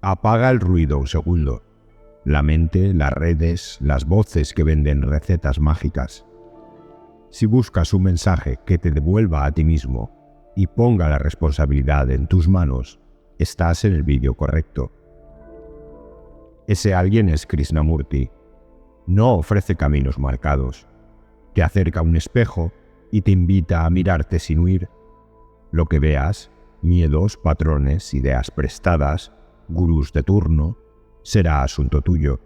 Apaga el ruido un segundo. La mente, las redes, las voces que venden recetas mágicas. Si buscas un mensaje que te devuelva a ti mismo y ponga la responsabilidad en tus manos, estás en el vídeo correcto. Ese alguien es Krishnamurti. No ofrece caminos marcados. Te acerca a un espejo y te invita a mirarte sin huir. Lo que veas, miedos, patrones, ideas prestadas, gurús de turno, será asunto tuyo.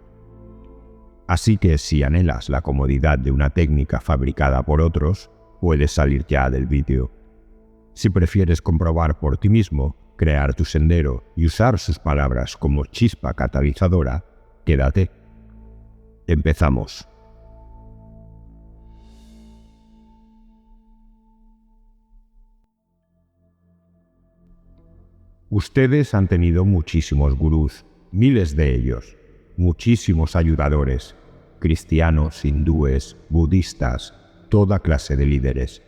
Así que si anhelas la comodidad de una técnica fabricada por otros, puedes salir ya del vídeo. Si prefieres comprobar por ti mismo, crear tu sendero y usar sus palabras como chispa catalizadora, quédate. Empezamos. Ustedes han tenido muchísimos gurús, miles de ellos, muchísimos ayudadores, cristianos, hindúes, budistas, toda clase de líderes,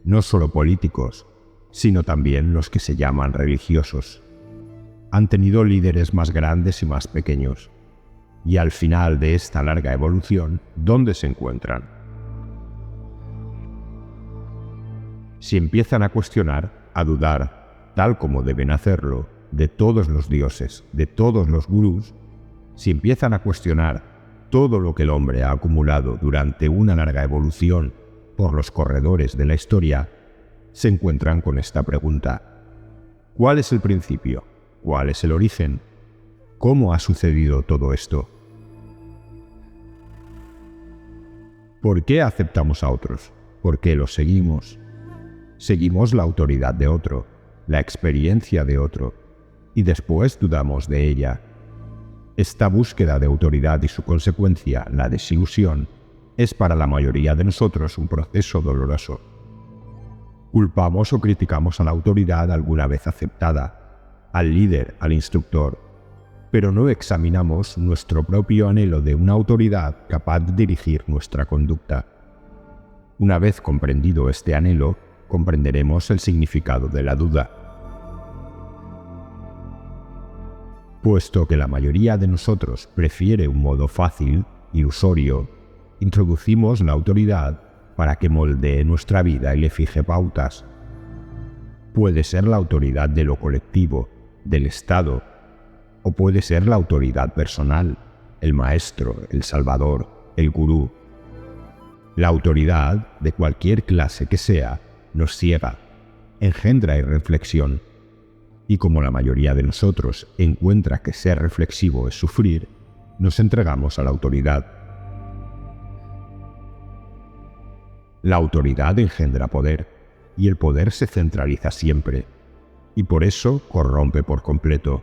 no solo políticos, sino también los que se llaman religiosos. Han tenido líderes más grandes y más pequeños. Y al final de esta larga evolución, ¿dónde se encuentran? Si empiezan a cuestionar, a dudar, tal como deben hacerlo, de todos los dioses, de todos los gurús, si empiezan a cuestionar todo lo que el hombre ha acumulado durante una larga evolución por los corredores de la historia, se encuentran con esta pregunta: ¿cuál es el principio? ¿Cuál es el origen? ¿Cómo ha sucedido todo esto? ¿Por qué aceptamos a otros? ¿Por qué los seguimos? Seguimos la autoridad de otro, la experiencia de otro, y después dudamos de ella. Esta búsqueda de autoridad y su consecuencia, la desilusión, es para la mayoría de nosotros un proceso doloroso. Culpamos o criticamos a la autoridad alguna vez aceptada, al líder, al instructor, pero no examinamos nuestro propio anhelo de una autoridad capaz de dirigir nuestra conducta. Una vez comprendido este anhelo, comprenderemos el significado de la duda. Puesto que la mayoría de nosotros prefiere un modo fácil, ilusorio, introducimos la autoridad para que moldee nuestra vida y le fije pautas. Puede ser la autoridad de lo colectivo, del Estado, o puede ser la autoridad personal, el maestro, el salvador, el gurú. La autoridad, de cualquier clase que sea, nos ciega, engendra irreflexión, y como la mayoría de nosotros encuentra que ser reflexivo es sufrir, nos entregamos a la autoridad. La autoridad engendra poder, y el poder se centraliza siempre, y por eso corrompe por completo.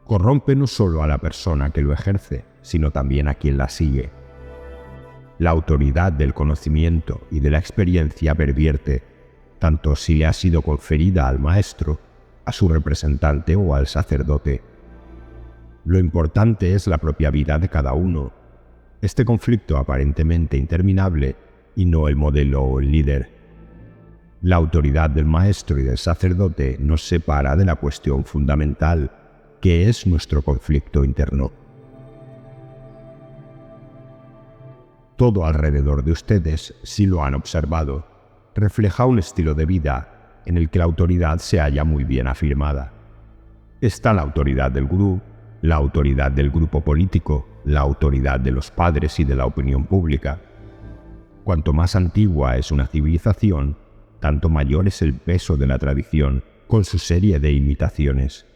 Corrompe no solo a la persona que lo ejerce, sino también a quien la sigue. La autoridad del conocimiento y de la experiencia pervierte, tanto si le ha sido conferida al maestro, a su representante o al sacerdote. Lo importante es la propia vida de cada uno, este conflicto aparentemente interminable y no el modelo o el líder. La autoridad del maestro y del sacerdote nos separa de la cuestión fundamental, que es nuestro conflicto interno. Todo alrededor de ustedes, si lo han observado, refleja un estilo de vida en el que la autoridad se halla muy bien afirmada. Está la autoridad del gurú, la autoridad del grupo político, la autoridad de los padres y de la opinión pública. Cuanto más antigua es una civilización, tanto mayor es el peso de la tradición, con su serie de imitaciones.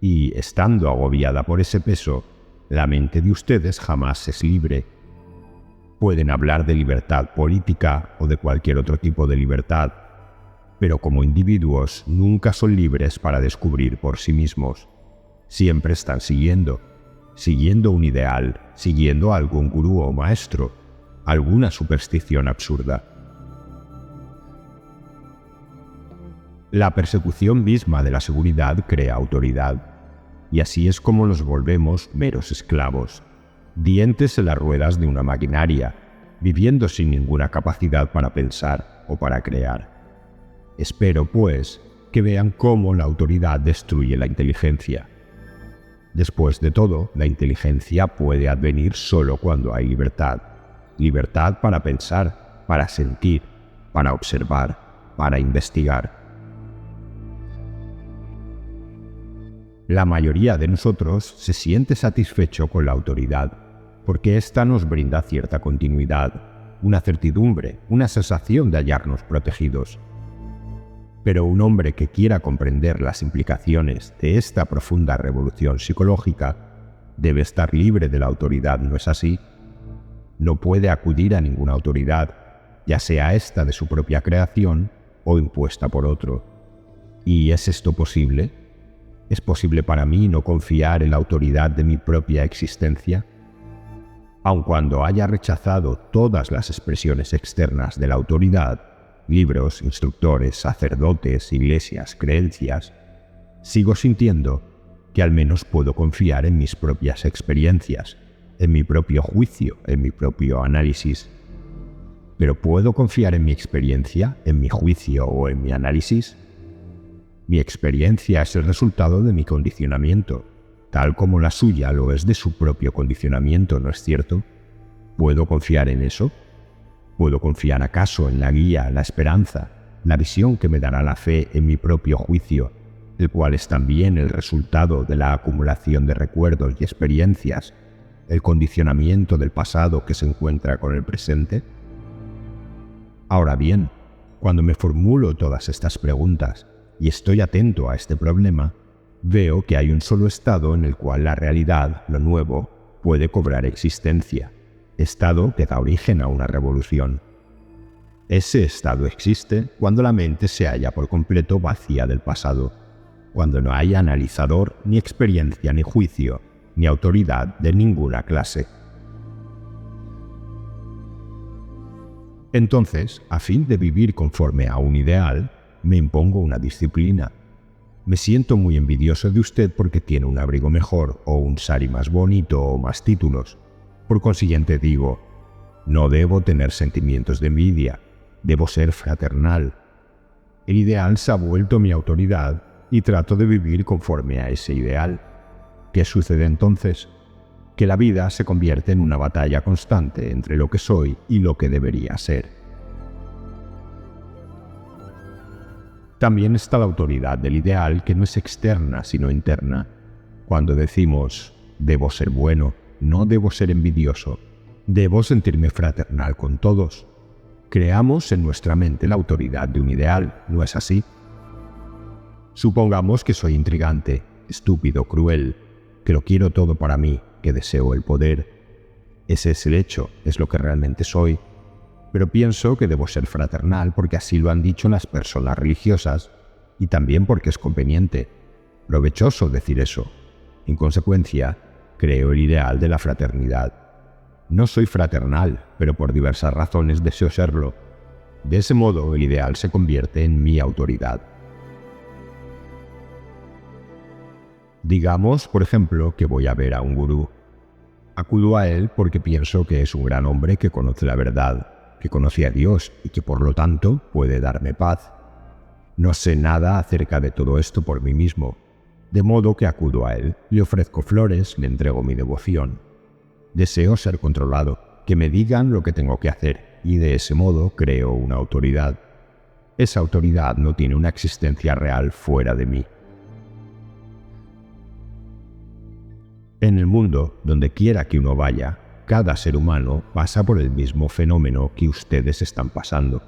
Y, estando agobiada por ese peso, la mente de ustedes jamás es libre. Pueden hablar de libertad política o de cualquier otro tipo de libertad, pero como individuos nunca son libres para descubrir por sí mismos. Siempre están siguiendo un ideal, siguiendo a algún gurú o maestro, alguna superstición absurda. La persecución misma de la seguridad crea autoridad, y así es como nos volvemos meros esclavos, dientes en las ruedas de una maquinaria, viviendo sin ninguna capacidad para pensar o para crear. Espero, pues, que vean cómo la autoridad destruye la inteligencia. Después de todo, la inteligencia puede advenir solo cuando hay libertad. Libertad para pensar, para sentir, para observar, para investigar. La mayoría de nosotros se siente satisfecho con la autoridad, porque ésta nos brinda cierta continuidad, una certidumbre, una sensación de hallarnos protegidos. Pero un hombre que quiera comprender las implicaciones de esta profunda revolución psicológica debe estar libre de la autoridad, ¿no es así? No puede acudir a ninguna autoridad, ya sea esta de su propia creación o impuesta por otro. ¿Y es esto posible? ¿Es posible para mí no confiar en la autoridad de mi propia existencia? Aun cuando haya rechazado todas las expresiones externas de la autoridad, libros, instructores, sacerdotes, iglesias, creencias, sigo sintiendo que al menos puedo confiar en mis propias experiencias, en mi propio juicio, en mi propio análisis. ¿Pero puedo confiar en mi experiencia, en mi juicio o en mi análisis? Mi experiencia es el resultado de mi condicionamiento, tal como la suya lo es de su propio condicionamiento, ¿no es cierto? ¿Puedo confiar en eso? ¿Puedo confiar acaso en la guía, la esperanza, la visión que me dará la fe en mi propio juicio, el cual es también el resultado de la acumulación de recuerdos y experiencias, el condicionamiento del pasado que se encuentra con el presente? Ahora bien, cuando me formulo todas estas preguntas y estoy atento a este problema, veo que hay un solo estado en el cual la realidad, lo nuevo, puede cobrar existencia, estado que da origen a una revolución. Ese estado existe cuando la mente se halla por completo vacía del pasado, cuando no hay analizador, ni experiencia, ni juicio, ni autoridad de ninguna clase. Entonces, a fin de vivir conforme a un ideal, me impongo una disciplina. Me siento muy envidioso de usted porque tiene un abrigo mejor, o un sari más bonito, o más títulos. Por consiguiente digo, no debo tener sentimientos de envidia, debo ser fraternal. El ideal se ha vuelto mi autoridad y trato de vivir conforme a ese ideal. ¿Qué sucede entonces? Que la vida se convierte en una batalla constante entre lo que soy y lo que debería ser. También está la autoridad del ideal, que no es externa sino interna. Cuando decimos, debo ser bueno, no debo ser envidioso, debo sentirme fraternal con todos. Creamos en nuestra mente la autoridad de un ideal, ¿no es así? Supongamos que soy intrigante, estúpido, cruel, que lo quiero todo para mí, que deseo el poder. Ese es el hecho, es lo que realmente soy. Pero pienso que debo ser fraternal porque así lo han dicho las personas religiosas y también porque es conveniente, provechoso decir eso. En consecuencia, creo el ideal de la fraternidad. No soy fraternal, pero por diversas razones deseo serlo. De ese modo, el ideal se convierte en mi autoridad. Digamos, por ejemplo, que voy a ver a un gurú. Acudo a él porque pienso que es un gran hombre que conoce la verdad, que conoce a Dios y que por lo tanto puede darme paz. No sé nada acerca de todo esto por mí mismo, de modo que acudo a él, le ofrezco flores, le entrego mi devoción. Deseo ser controlado, que me digan lo que tengo que hacer, y de ese modo creo una autoridad. Esa autoridad no tiene una existencia real fuera de mí. En el mundo, donde quiera que uno vaya, cada ser humano pasa por el mismo fenómeno que ustedes están pasando.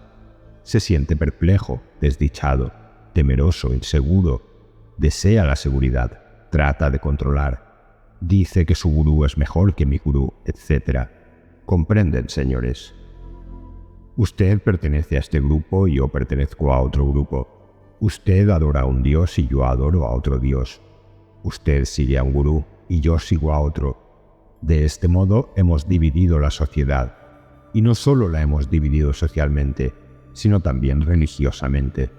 Se siente perplejo, desdichado, temeroso, inseguro, desea la seguridad, trata de controlar, dice que su gurú es mejor que mi gurú, etc. ¿Comprenden, señores? Usted pertenece a este grupo y yo pertenezco a otro grupo. Usted adora a un dios y yo adoro a otro dios. Usted sigue a un gurú y yo sigo a otro. De este modo hemos dividido la sociedad, y no solo la hemos dividido socialmente, sino también religiosamente.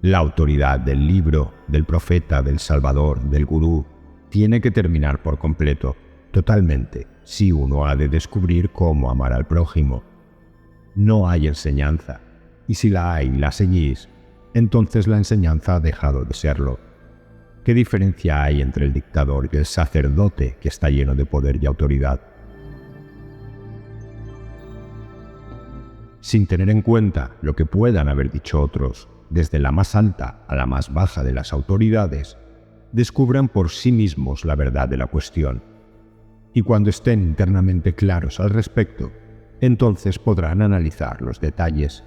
La autoridad del libro, del profeta, del salvador, del gurú, tiene que terminar por completo, totalmente, si uno ha de descubrir cómo amar al prójimo. No hay enseñanza, y si la hay y la seguís, entonces la enseñanza ha dejado de serlo. ¿Qué diferencia hay entre el dictador y el sacerdote que está lleno de poder y autoridad? Sin tener en cuenta lo que puedan haber dicho otros, desde la más alta a la más baja de las autoridades, descubran por sí mismos la verdad de la cuestión. Y cuando estén internamente claros al respecto, entonces podrán analizar los detalles.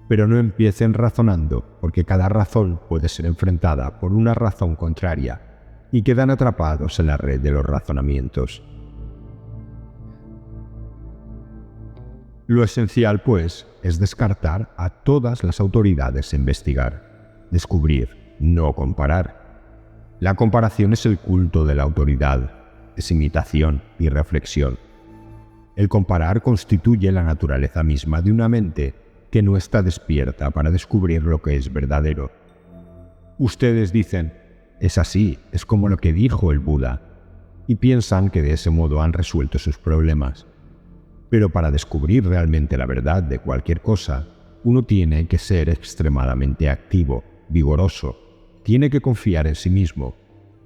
Pero no empiecen razonando, porque cada razón puede ser enfrentada por una razón contraria y quedan atrapados en la red de los razonamientos. Lo esencial, pues, es descartar a todas las autoridades e investigar, descubrir, no comparar. La comparación es el culto de la autoridad, es imitación y reflexión. El comparar constituye la naturaleza misma de una mente que no está despierta para descubrir lo que es verdadero. Ustedes dicen, es así, es como lo que dijo el Buda, y piensan que de ese modo han resuelto sus problemas. Pero para descubrir realmente la verdad de cualquier cosa, uno tiene que ser extremadamente activo, vigoroso, tiene que confiar en sí mismo,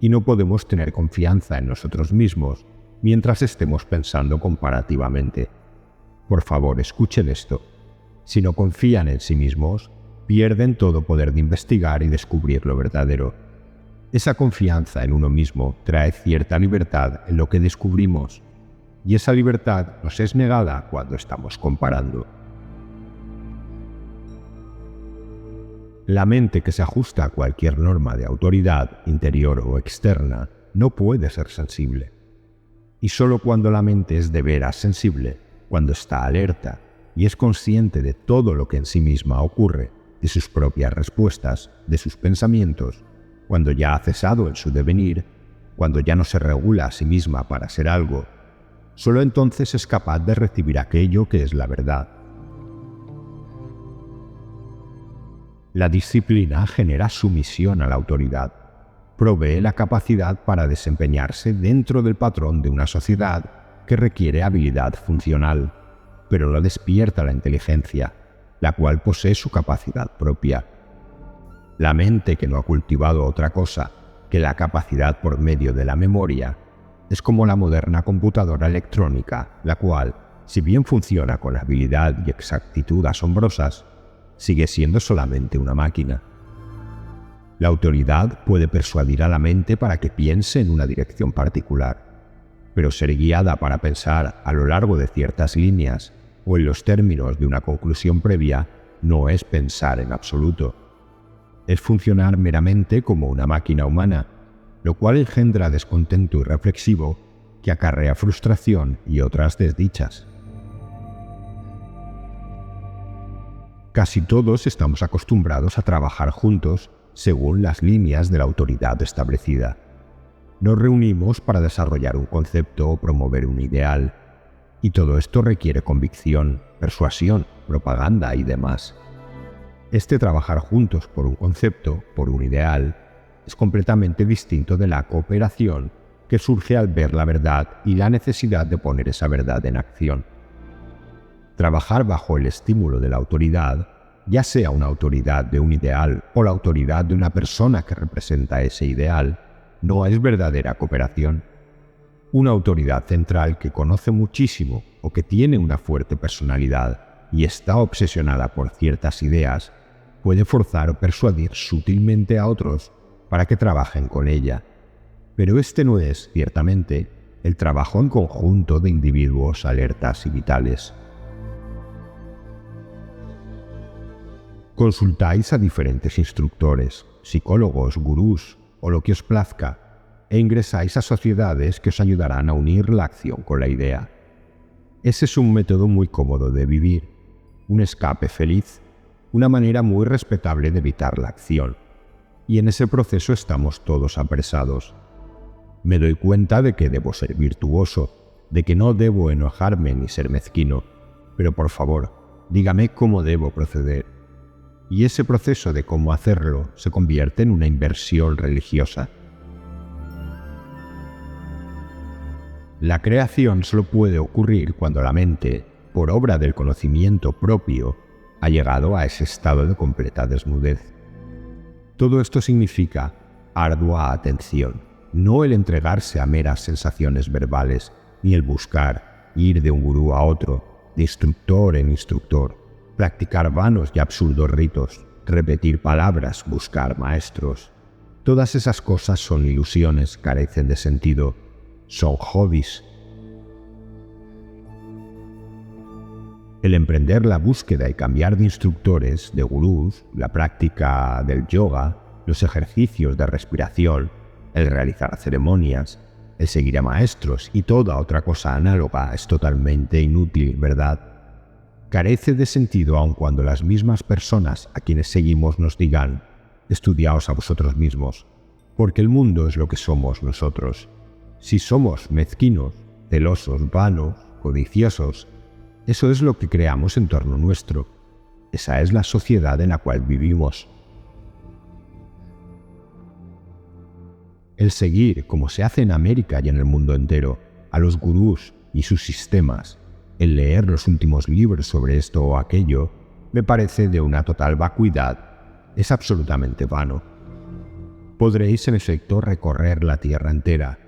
y no podemos tener confianza en nosotros mismos mientras estemos pensando comparativamente. Por favor, escuchen esto. Si no confían en sí mismos, pierden todo poder de investigar y descubrir lo verdadero. Esa confianza en uno mismo trae cierta libertad en lo que descubrimos, y esa libertad nos es negada cuando estamos comparando. La mente que se ajusta a cualquier norma de autoridad, interior o externa, no puede ser sensible. Y solo cuando la mente es de veras sensible, cuando está alerta y es consciente de todo lo que en sí misma ocurre, de sus propias respuestas, de sus pensamientos, cuando ya ha cesado en su devenir, cuando ya no se regula a sí misma para ser algo, solo entonces es capaz de recibir aquello que es la verdad. La disciplina genera sumisión a la autoridad, provee la capacidad para desempeñarse dentro del patrón de una sociedad que requiere habilidad funcional, pero no despierta la inteligencia, la cual posee su capacidad propia. La mente que no ha cultivado otra cosa que la capacidad por medio de la memoria es como la moderna computadora electrónica, la cual, si bien funciona con habilidad y exactitud asombrosas, sigue siendo solamente una máquina. La autoridad puede persuadir a la mente para que piense en una dirección particular, pero ser guiada para pensar a lo largo de ciertas líneas o en los términos de una conclusión previa no es pensar en absoluto. Es funcionar meramente como una máquina humana, lo cual engendra descontento irreflexivo que acarrea frustración y otras desdichas. Casi todos estamos acostumbrados a trabajar juntos según las líneas de la autoridad establecida. Nos reunimos para desarrollar un concepto o promover un ideal, y todo esto requiere convicción, persuasión, propaganda y demás. Este trabajar juntos por un concepto, por un ideal, es completamente distinto de la cooperación que surge al ver la verdad y la necesidad de poner esa verdad en acción. Trabajar bajo el estímulo de la autoridad, ya sea una autoridad de un ideal o la autoridad de una persona que representa ese ideal, no es verdadera cooperación. Una autoridad central que conoce muchísimo o que tiene una fuerte personalidad y está obsesionada por ciertas ideas, puede forzar o persuadir sutilmente a otros para que trabajen con ella. Pero este no es, ciertamente, el trabajo en conjunto de individuos alertas y vitales. Consultáis a diferentes instructores, psicólogos, gurús o lo que os plazca, e ingresáis a sociedades que os ayudarán a unir la acción con la idea. Ese es un método muy cómodo de vivir, un escape feliz, una manera muy respetable de evitar la acción. Y en ese proceso estamos todos apresados. Me doy cuenta de que debo ser virtuoso, de que no debo enojarme ni ser mezquino, pero por favor, dígame cómo debo proceder. Y ese proceso de cómo hacerlo se convierte en una inversión religiosa. La creación solo puede ocurrir cuando la mente, por obra del conocimiento propio, ha llegado a ese estado de completa desnudez. Todo esto significa ardua atención, no el entregarse a meras sensaciones verbales, ni el buscar ir de un gurú a otro, de instructor en instructor, practicar vanos y absurdos ritos, repetir palabras, buscar maestros. Todas esas cosas son ilusiones, carecen de sentido, son hobbies. El emprender la búsqueda y cambiar de instructores, de gurús, la práctica del yoga, los ejercicios de respiración, el realizar ceremonias, el seguir a maestros y toda otra cosa análoga es totalmente inútil, ¿verdad? Carece de sentido aun cuando las mismas personas a quienes seguimos nos digan: estudiaos a vosotros mismos, porque el mundo es lo que somos nosotros. Si somos mezquinos, celosos, vanos, codiciosos, eso es lo que creamos en torno nuestro. Esa es la sociedad en la cual vivimos. El seguir, como se hace en América y en el mundo entero, a los gurús y sus sistemas, el leer los últimos libros sobre esto o aquello, me parece de una total vacuidad. Es absolutamente vano. Podréis, en efecto, recorrer la tierra entera,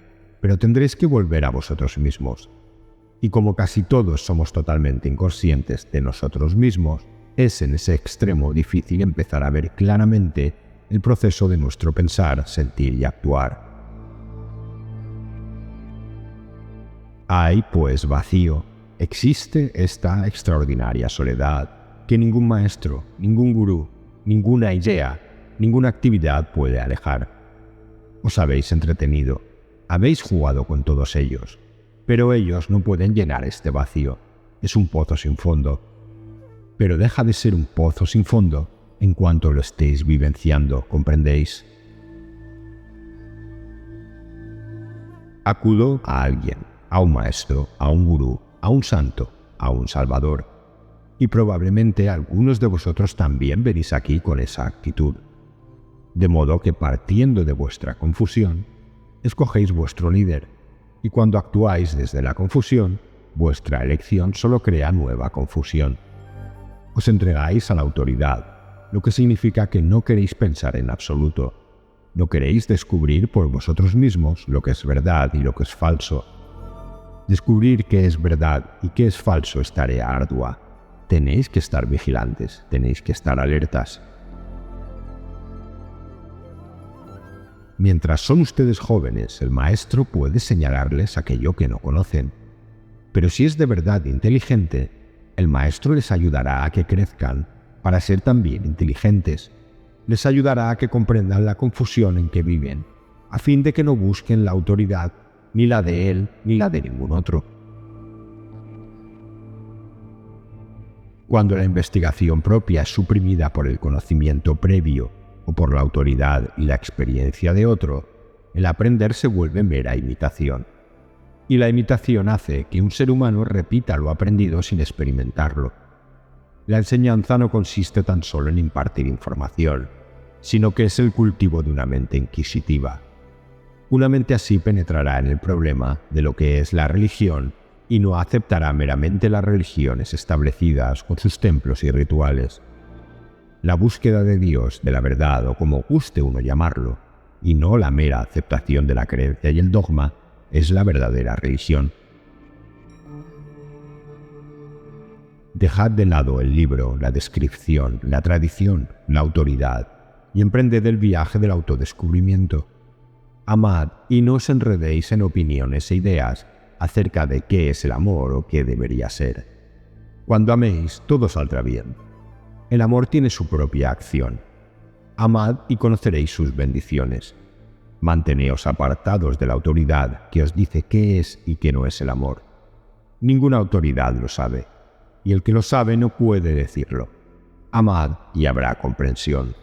pero tendréis que volver a vosotros mismos. Y como casi todos somos totalmente inconscientes de nosotros mismos, es en ese extremo difícil empezar a ver claramente el proceso de nuestro pensar, sentir y actuar. Hay, pues, vacío. Existe esta extraordinaria soledad que ningún maestro, ningún gurú, ninguna idea, ninguna actividad puede alejar. Os habéis entretenido, habéis jugado con todos ellos, pero ellos no pueden llenar este vacío. Es un pozo sin fondo. Pero deja de ser un pozo sin fondo en cuanto lo estéis vivenciando, ¿comprendéis? Acudo a alguien, a un maestro, a un gurú, a un santo, a un salvador. Y probablemente algunos de vosotros también venís aquí con esa actitud. De modo que partiendo de vuestra confusión, escogéis vuestro líder, y cuando actuáis desde la confusión, vuestra elección solo crea nueva confusión. Os entregáis a la autoridad, lo que significa que no queréis pensar en absoluto. No queréis descubrir por vosotros mismos lo que es verdad y lo que es falso. Descubrir qué es verdad y qué es falso es tarea ardua. Tenéis que estar vigilantes, tenéis que estar alertas. Mientras son ustedes jóvenes, el maestro puede señalarles aquello que no conocen. Pero si es de verdad inteligente, el maestro les ayudará a que crezcan para ser también inteligentes. Les ayudará a que comprendan la confusión en que viven, a fin de que no busquen la autoridad, ni la de él, ni la de ningún otro. Cuando la investigación propia es suprimida por el conocimiento previo o por la autoridad y la experiencia de otro, el aprender se vuelve mera imitación. Y la imitación hace que un ser humano repita lo aprendido sin experimentarlo. La enseñanza no consiste tan solo en impartir información, sino que es el cultivo de una mente inquisitiva. Una mente así penetrará en el problema de lo que es la religión y no aceptará meramente las religiones establecidas con sus templos y rituales. La búsqueda de Dios, de la verdad o como guste uno llamarlo, y no la mera aceptación de la creencia y el dogma, es la verdadera religión. Dejad de lado el libro, la descripción, la tradición, la autoridad, y emprended el viaje del autodescubrimiento. Amad y no os enredéis en opiniones e ideas acerca de qué es el amor o qué debería ser. Cuando améis, todo saldrá bien. El amor tiene su propia acción. Amad y conoceréis sus bendiciones. Manteneos apartados de la autoridad que os dice qué es y qué no es el amor. Ninguna autoridad lo sabe, y el que lo sabe no puede decirlo. Amad y habrá comprensión.